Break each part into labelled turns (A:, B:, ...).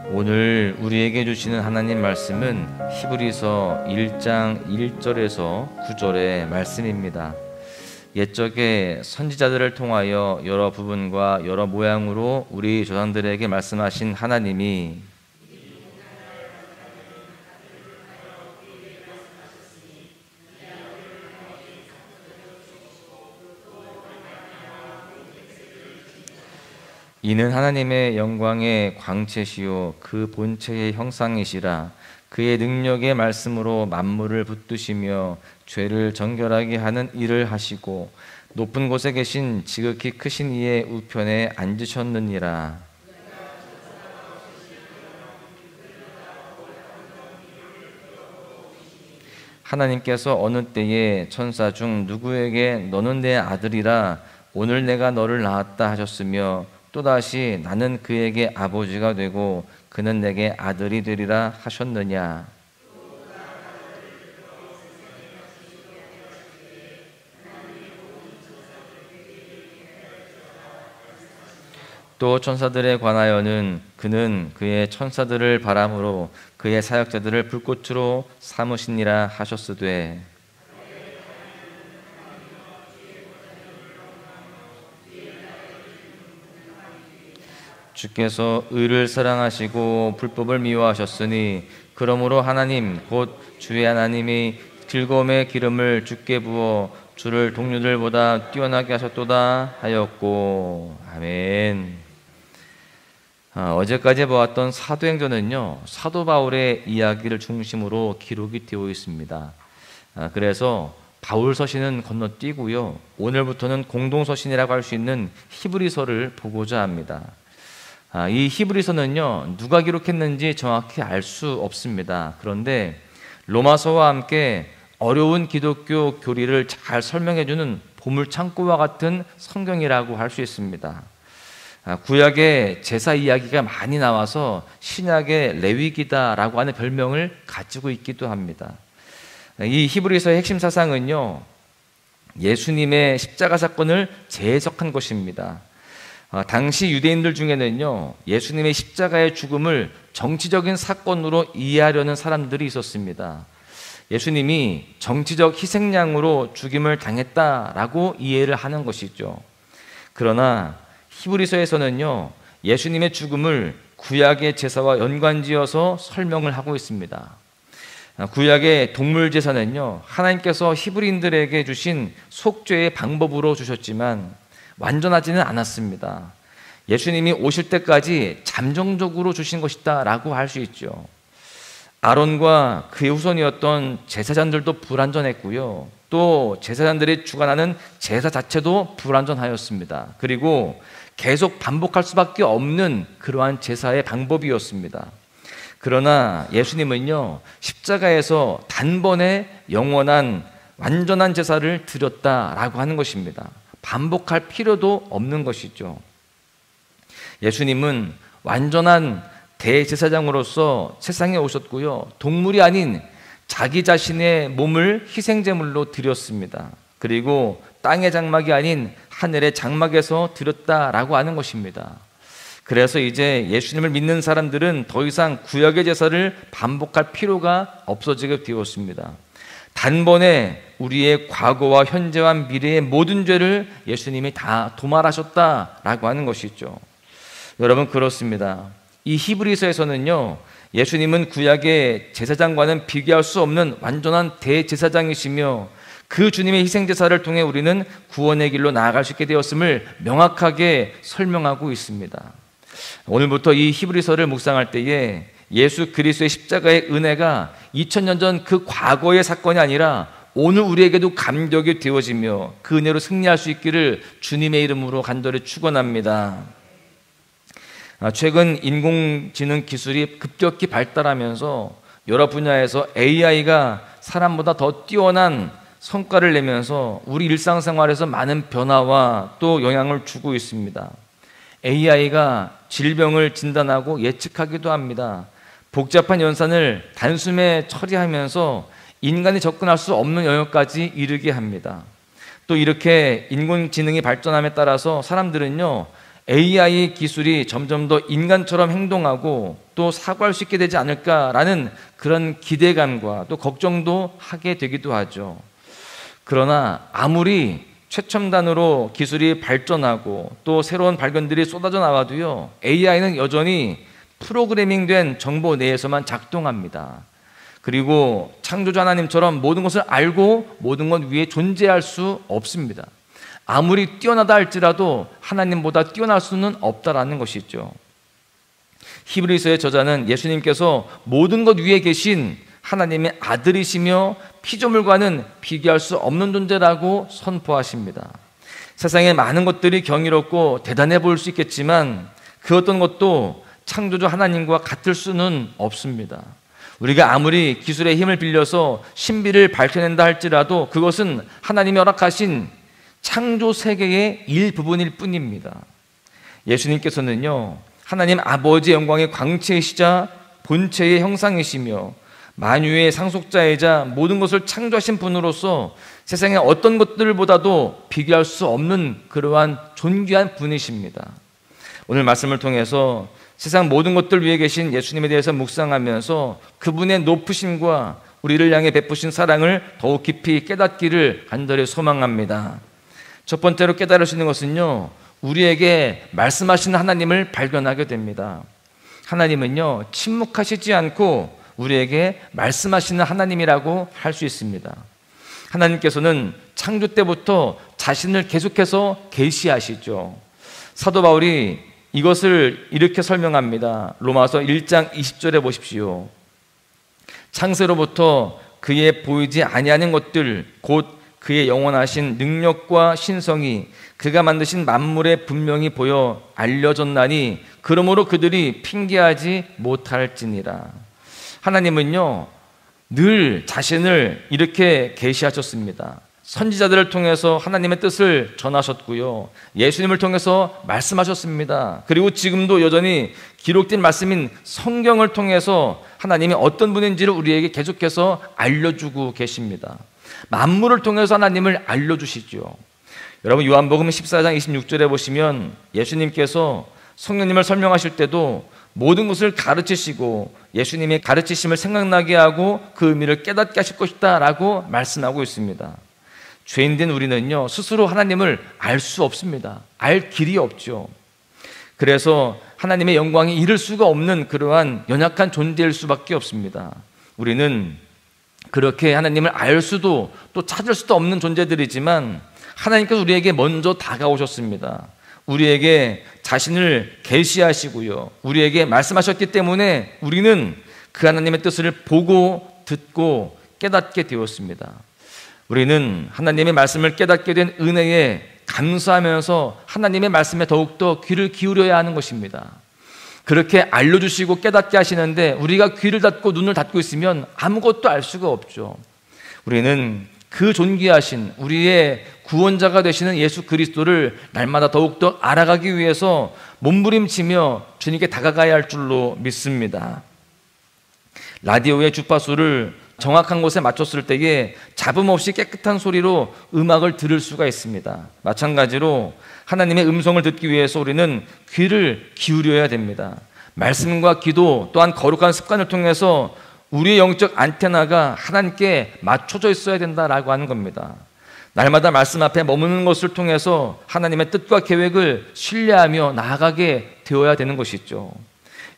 A: 오늘 우리에게 주시는 하나님 말씀은 히브리서 1장 1절에서 9절의 말씀입니다. 옛적에 선지자들을 통하여 여러 부분과 여러 모양으로 우리 조상들에게 말씀하신 하나님이 이는 하나님의 영광의 광채시요 그 본체의 형상이시라. 그의 능력의 말씀으로 만물을 붙드시며 죄를 정결하게 하는 일을 하시고 높은 곳에 계신 지극히 크신 이의 우편에 앉으셨느니라. 하나님께서 어느 때에 천사 중 누구에게 너는 내 아들이라 오늘 내가 너를 낳았다 하셨으며 또다시 나는 그에게 아버지가 되고 그는 내게 아들이 되리라 하셨느냐. 또 천사들에 관하여는 그는 그의 천사들을 바람으로 그의 사역자들을 불꽃으로 삼으시니라 하셨으되 주께서 의를 사랑하시고 불법을 미워하셨으니 그러므로 하나님 곧 주의 하나님이 즐거움의 기름을 주께 부어 주를 동료들보다 뛰어나게 하셨도다 하였고. 아멘. 어제까지 보았던 사도행전은요, 사도 바울의 이야기를 중심으로 기록이 되어 있습니다. 그래서 바울 서신은 건너뛰고요, 오늘부터는 공동 서신이라고 할 수 있는 히브리서를 보고자 합니다. 이 히브리서는요, 누가 기록했는지 정확히 알 수 없습니다. 그런데 로마서와 함께 어려운 기독교 교리를 잘 설명해주는 보물창고와 같은 성경이라고 할 수 있습니다. 구약의 제사 이야기가 많이 나와서 신약의 레위기다라고 하는 별명을 가지고 있기도 합니다. 이 히브리서의 핵심 사상은요, 예수님의 십자가 사건을 재해석한 것입니다. 당시 유대인들 중에는요, 예수님의 십자가의 죽음을 정치적인 사건으로 이해하려는 사람들이 있었습니다. 예수님이 정치적 희생양으로 죽임을 당했다라고 이해를 하는 것이죠. 그러나 히브리서에서는요, 예수님의 죽음을 구약의 제사와 연관지어서 설명을 하고 있습니다. 구약의 동물 제사는요, 하나님께서 히브리인들에게 주신 속죄의 방법으로 주셨지만 완전하지는 않았습니다. 예수님이 오실 때까지 잠정적으로 주신 것이다 라고 할 수 있죠. 아론과 그의 후손이었던 제사장들도 불완전했고요, 또 제사장들이 주관하는 제사 자체도 불완전하였습니다. 그리고 계속 반복할 수밖에 없는 그러한 제사의 방법이었습니다. 그러나 예수님은요, 십자가에서 단번에 영원한 완전한 제사를 드렸다라고 하는 것입니다. 반복할 필요도 없는 것이죠. 예수님은 완전한 대제사장으로서 세상에 오셨고요, 동물이 아닌 자기 자신의 몸을 희생제물로 드렸습니다. 그리고 땅의 장막이 아닌 하늘의 장막에서 드렸다라고 하는 것입니다. 그래서 이제 예수님을 믿는 사람들은 더 이상 구약의 제사를 반복할 필요가 없어지게 되었습니다. 단번에 우리의 과거와 현재와 미래의 모든 죄를 예수님이 다 도말하셨다라고 하는 것이죠. 여러분, 그렇습니다. 이 히브리서에서는요, 예수님은 구약의 제사장과는 비교할 수 없는 완전한 대제사장이시며 그 주님의 희생제사를 통해 우리는 구원의 길로 나아갈 수 있게 되었음을 명확하게 설명하고 있습니다. 오늘부터 이 히브리서를 묵상할 때에 예수 그리스도의 십자가의 은혜가 2000년 전 그 과거의 사건이 아니라 오늘 우리에게도 감격이 되어지며 그 은혜로 승리할 수 있기를 주님의 이름으로 간절히 축원합니다. 최근 인공지능 기술이 급격히 발달하면서 여러 분야에서 AI가 사람보다 더 뛰어난 성과를 내면서 우리 일상생활에서 많은 변화와 또 영향을 주고 있습니다. AI가 질병을 진단하고 예측하기도 합니다. 복잡한 연산을 단숨에 처리하면서 인간이 접근할 수 없는 영역까지 이르게 합니다. 또 이렇게 인공지능이 발전함에 따라서 사람들은요, AI 기술이 점점 더 인간처럼 행동하고 또 사과할 수 있게 되지 않을까라는 그런 기대감과 또 걱정도 하게 되기도 하죠. 그러나 아무리 최첨단으로 기술이 발전하고 또 새로운 발견들이 쏟아져 나와도요, AI는 여전히 프로그래밍된 정보 내에서만 작동합니다. 그리고 창조주 하나님처럼 모든 것을 알고 모든 것 위에 존재할 수 없습니다. 아무리 뛰어나다 할지라도 하나님보다 뛰어날 수는 없다라는 것이죠. 히브리서의 저자는 예수님께서 모든 것 위에 계신 하나님의 아들이시며 피조물과는 비교할 수 없는 존재라고 선포하십니다. 세상의 많은 것들이 경이롭고 대단해 보일 수 있겠지만 그 어떤 것도 창조주 하나님과 같을 수는 없습니다. 우리가 아무리 기술의 힘을 빌려서 신비를 밝혀낸다 할지라도 그것은 하나님이 허락하신 창조 세계의 일부분일 뿐입니다. 예수님께서는요, 하나님 아버지의 영광의 광채이시자 본체의 형상이시며 만유의 상속자이자 모든 것을 창조하신 분으로서 세상의 어떤 것들보다도 비교할 수 없는 그러한 존귀한 분이십니다. 오늘 말씀을 통해서 세상 모든 것들 위에 계신 예수님에 대해서 묵상하면서 그분의 높으심과 우리를 향해 베푸신 사랑을 더욱 깊이 깨닫기를 간절히 소망합니다. 첫 번째로 깨달을 수 있는 것은요, 우리에게 말씀하시는 하나님을 발견하게 됩니다. 하나님은요, 침묵하시지 않고 우리에게 말씀하시는 하나님이라고 할 수 있습니다. 하나님께서는 창조 때부터 자신을 계속해서 계시하시죠. 사도 바울이 이것을 이렇게 설명합니다. 로마서 1장 20절에 보십시오. 창세로부터 그의 보이지 아니하는 것들 곧 그의 영원하신 능력과 신성이 그가 만드신 만물에 분명히 보여 알려졌나니 그러므로 그들이 핑계하지 못할지니라. 하나님은요, 늘 자신을 이렇게 계시하셨습니다. 선지자들을 통해서 하나님의 뜻을 전하셨고요, 예수님을 통해서 말씀하셨습니다. 그리고 지금도 여전히 기록된 말씀인 성경을 통해서 하나님이 어떤 분인지를 우리에게 계속해서 알려주고 계십니다. 만물을 통해서 하나님을 알려주시죠. 여러분, 요한복음 14장 26절에 보시면 예수님께서 성령님을 설명하실 때도 모든 것을 가르치시고 예수님의 가르치심을 생각나게 하고 그 의미를 깨닫게 하실 것이다 라고 말씀하고 있습니다. 죄인된 우리는요, 스스로 하나님을 알 수 없습니다. 알 길이 없죠. 그래서 하나님의 영광에 이를 수가 없는 그러한 연약한 존재일 수밖에 없습니다. 우리는 그렇게 하나님을 알 수도 또 찾을 수도 없는 존재들이지만 하나님께서 우리에게 먼저 다가오셨습니다. 우리에게 자신을 계시하시고요, 우리에게 말씀하셨기 때문에 우리는 그 하나님의 뜻을 보고 듣고 깨닫게 되었습니다. 우리는 하나님의 말씀을 깨닫게 된 은혜에 감사하면서 하나님의 말씀에 더욱더 귀를 기울여야 하는 것입니다. 그렇게 알려주시고 깨닫게 하시는데 우리가 귀를 닫고 눈을 닫고 있으면 아무것도 알 수가 없죠. 우리는 그 존귀하신 우리의 구원자가 되시는 예수 그리스도를 날마다 더욱더 알아가기 위해서 몸부림치며 주님께 다가가야 할 줄로 믿습니다. 라디오의 주파수를 정확한 곳에 맞췄을 때에 잡음 없이 깨끗한 소리로 음악을 들을 수가 있습니다. 마찬가지로 하나님의 음성을 듣기 위해서 우리는 귀를 기울여야 됩니다. 말씀과 기도 또한 거룩한 습관을 통해서 우리의 영적 안테나가 하나님께 맞춰져 있어야 된다라고 하는 겁니다. 날마다 말씀 앞에 머무는 것을 통해서 하나님의 뜻과 계획을 신뢰하며 나아가게 되어야 되는 것이죠.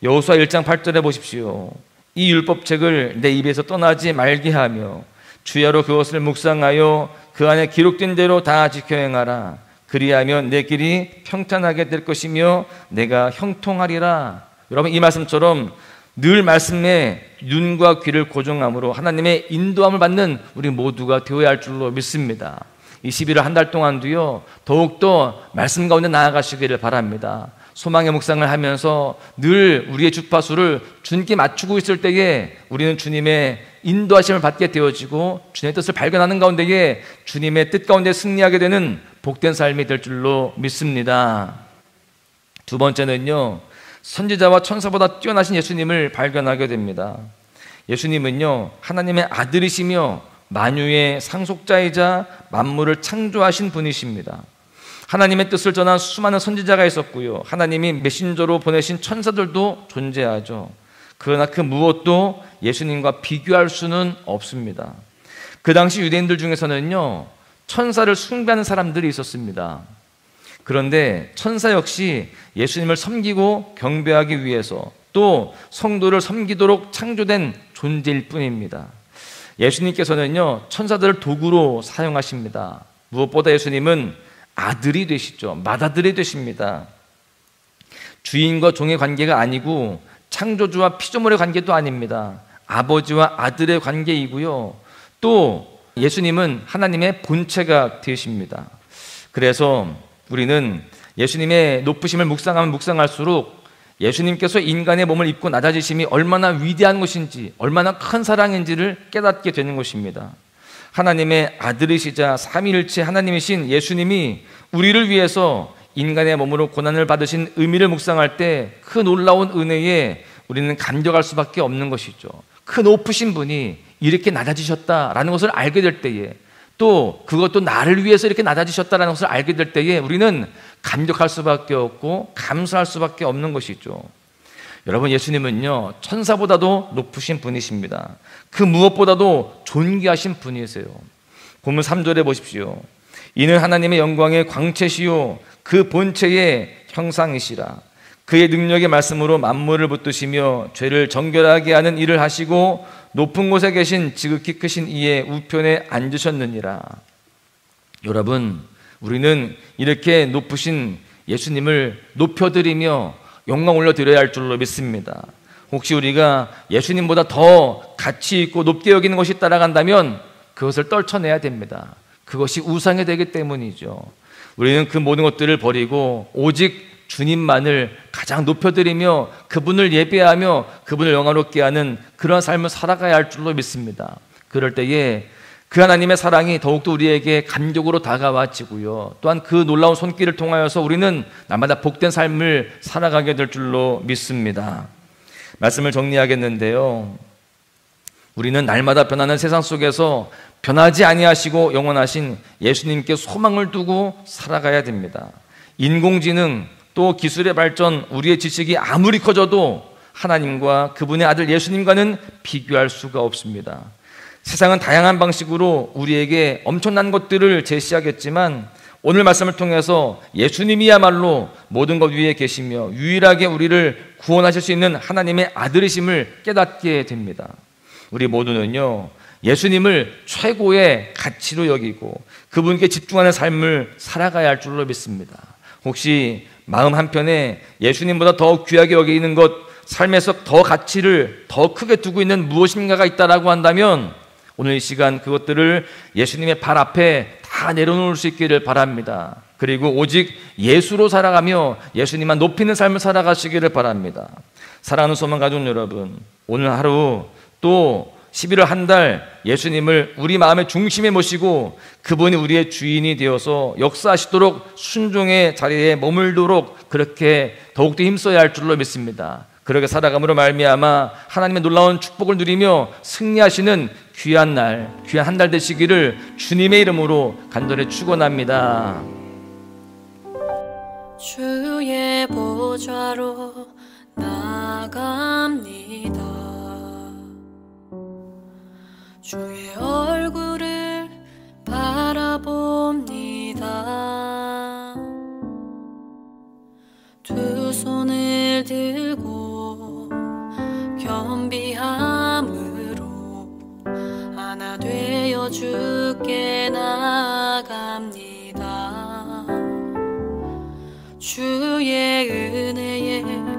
A: 여호수아 1장 8절에 보십시오. 이 율법책을 내 입에서 떠나지 말게 하며 주야로 그것을 묵상하여 그 안에 기록된 대로 다 지켜 행하라. 그리하면 내 길이 평탄하게 될 것이며 내가 형통하리라. 여러분, 이 말씀처럼 늘 말씀에 눈과 귀를 고정함으로 하나님의 인도함을 받는 우리 모두가 되어야 할 줄로 믿습니다. 이 11월 한 달 동안도요, 더욱더 말씀 가운데 나아가시기를 바랍니다. 소망의 묵상을 하면서 늘 우리의 주파수를 주님께 맞추고 있을 때에 우리는 주님의 인도하심을 받게 되어지고 주님의 뜻을 발견하는 가운데에 주님의 뜻 가운데 승리하게 되는 복된 삶이 될 줄로 믿습니다. 두 번째는요, 선지자와 천사보다 뛰어나신 예수님을 발견하게 됩니다. 예수님은요, 하나님의 아들이시며 만유의 상속자이자 만물을 창조하신 분이십니다. 하나님의 뜻을 전한 수많은 선지자가 있었고요, 하나님이 메신저로 보내신 천사들도 존재하죠. 그러나 그 무엇도 예수님과 비교할 수는 없습니다. 그 당시 유대인들 중에서는요, 천사를 숭배하는 사람들이 있었습니다. 그런데 천사 역시 예수님을 섬기고 경배하기 위해서 또 성도를 섬기도록 창조된 존재일 뿐입니다. 예수님께서는요, 천사들을 도구로 사용하십니다. 무엇보다 예수님은 아들이 되시죠. 맏아들이 되십니다. 주인과 종의 관계가 아니고 창조주와 피조물의 관계도 아닙니다. 아버지와 아들의 관계이고요. 또 예수님은 하나님의 본체가 되십니다. 그래서 우리는 예수님의 높으심을 묵상하면 묵상할수록 예수님께서 인간의 몸을 입고 낮아지심이 얼마나 위대한 것인지, 얼마나 큰 사랑인지를 깨닫게 되는 것입니다. 하나님의 아들이시자 삼위일체 하나님이신 예수님이 우리를 위해서 인간의 몸으로 고난을 받으신 의미를 묵상할 때 그 놀라운 은혜에 우리는 감격할 수밖에 없는 것이죠. 그 높으신 분이 이렇게 낮아지셨다라는 것을 알게 될 때에, 또 그것도 나를 위해서 이렇게 낮아지셨다라는 것을 알게 될 때에 우리는 감격할 수밖에 없고 감사할 수밖에 없는 것이죠. 여러분, 예수님은요, 천사보다도 높으신 분이십니다. 그 무엇보다도 존귀하신 분이세요. 본문 3절에 보십시오. 이는 하나님의 영광의 광채시요 그 본체의 형상이시라. 그의 능력의 말씀으로 만물을 붙드시며 죄를 정결하게 하는 일을 하시고 높은 곳에 계신 지극히 크신 이의 우편에 앉으셨느니라. 여러분, 우리는 이렇게 높으신 예수님을 높여드리며 영광 올려드려야 할 줄로 믿습니다. 혹시 우리가 예수님보다 더 가치 있고 높게 여기는 것이 따라간다면 그것을 떨쳐내야 됩니다. 그것이 우상이 되기 때문이죠. 우리는 그 모든 것들을 버리고 오직 주님만을 가장 높여드리며 그분을 예배하며 그분을 영화롭게 하는 그런 삶을 살아가야 할 줄로 믿습니다. 그럴 때에 그 하나님의 사랑이 더욱더 우리에게 감격으로 다가와지고요, 또한 그 놀라운 손길을 통하여서 우리는 날마다 복된 삶을 살아가게 될 줄로 믿습니다. 말씀을 정리하겠는데요, 우리는 날마다 변하는 세상 속에서 변하지 아니하시고 영원하신 예수님께 소망을 두고 살아가야 됩니다. 인공지능 또 기술의 발전, 우리의 지식이 아무리 커져도 하나님과 그분의 아들 예수님과는 비교할 수가 없습니다. 세상은 다양한 방식으로 우리에게 엄청난 것들을 제시하겠지만 오늘 말씀을 통해서 예수님이야말로 모든 것 위에 계시며 유일하게 우리를 구원하실 수 있는 하나님의 아들이심을 깨닫게 됩니다. 우리 모두는요, 예수님을 최고의 가치로 여기고 그분께 집중하는 삶을 살아가야 할 줄로 믿습니다. 혹시 마음 한편에 예수님보다 더 귀하게 여기는 것, 삶에서 더 가치를 더 크게 두고 있는 무엇인가가 있다라고 한다면 오늘 이 시간 그것들을 예수님의 발 앞에 다 내려놓을 수 있기를 바랍니다. 그리고 오직 예수로 살아가며 예수님만 높이는 삶을 살아가시기를 바랍니다. 사랑하는 소망 가족 여러분, 오늘 하루 또 11월 한 달 예수님을 우리 마음의 중심에 모시고 그분이 우리의 주인이 되어서 역사하시도록 순종의 자리에 머물도록 그렇게 더욱더 힘써야 할 줄로 믿습니다. 그렇게 살아감으로 말미암아 하나님의 놀라운 축복을 누리며 승리하시는 귀한 날, 귀한 한 달 되시기를 주님의 이름으로 간절히 축원합니다.
B: 주의 보좌로 나아갑니다. 주의 얼굴을 바라봅니다. 두 손을 들고 겸비함으로 하나 되어 주께 나아갑니다. 주의 은혜에